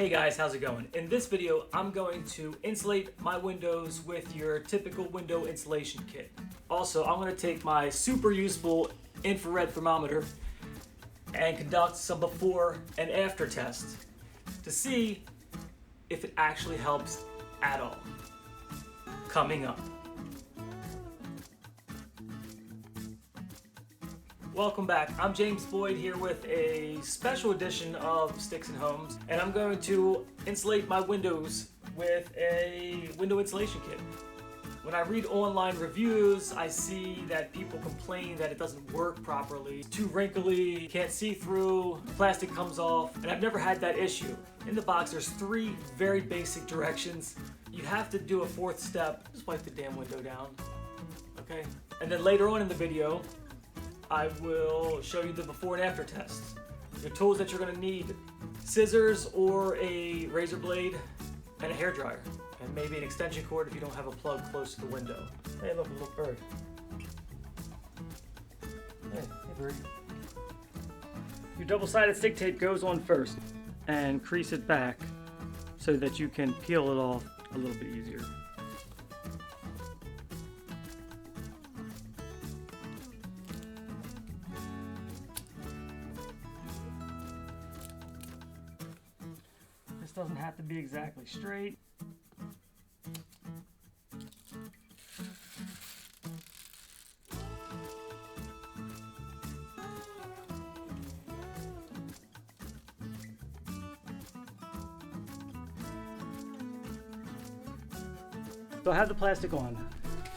Hey guys, how's it going? In this video, I'm going to insulate my windows with your typical window insulation kit. Also, I'm going to take my super useful infrared thermometer and conduct some before and after tests to see if it actually helps at all. Coming up. Welcome back. I'm James Boyd here with a special edition of Sticks and Homes, and I'm going to insulate my windows with a window insulation kit. When I read online reviews, I see that people complain that it doesn't work properly. It's too wrinkly, can't see through, plastic comes off, and I've never had that issue. In the box, there's 3 very basic directions. You have to do a 4th step. Just wipe the damn window down, okay? And then later on in the video, I will show you the before and after tests. The tools that you're going to need: scissors or a razor blade and a hairdryer, and maybe an extension cord if you don't have a plug close to the window. Hey, look, a little bird. Hey bird. Your double-sided stick tape goes on first, and crease it back so that you can peel it off a little bit easier. This doesn't have to be exactly straight. So I have the plastic on.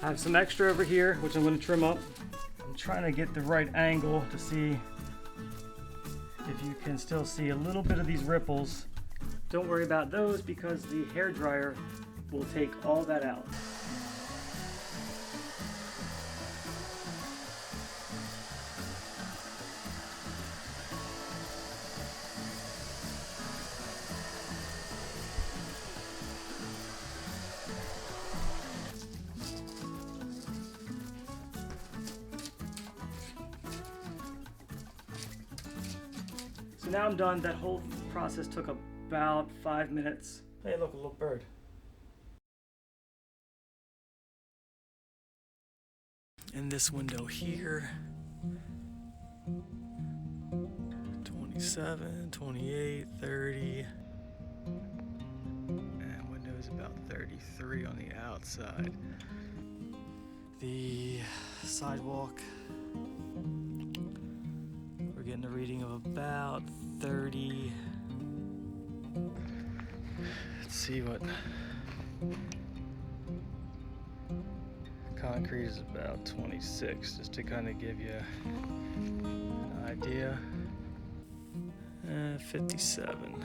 I have some extra over here, which I'm going to trim up. I'm trying to get the right angle to see if you can still see a little bit of these ripples. Don't worry about those because the hairdryer will take all that out. So now I'm done. That whole process took about 5 minutes. Hey, look, a little bird. In this window here, 27, 28, 30, and window's about 33 on the outside. The sidewalk, we're getting a reading of about 30. Let's see what concrete is about. 26, just to kind of give you an idea. 57,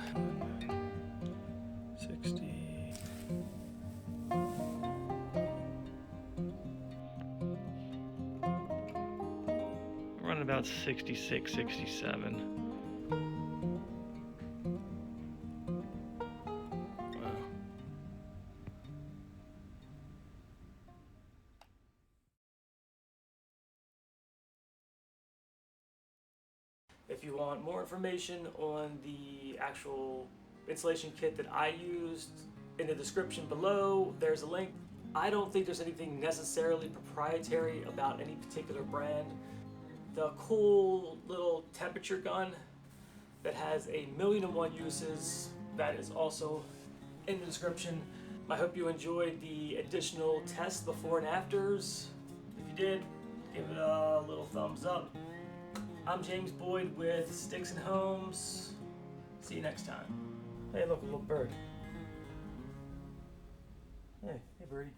60. We're running about 66, 67. If you want more information on the actual insulation kit that I used, in the description below, there's a link. I don't think there's anything necessarily proprietary about any particular brand. The cool little temperature gun that has 1,000,001 uses, that is also in the description. I hope you enjoyed the additional tests before and afters. If you did, give it a little thumbs up. I'm James Boyd with Sticks and Homes. See you next time. Hey, look, a little bird. Hey birdie.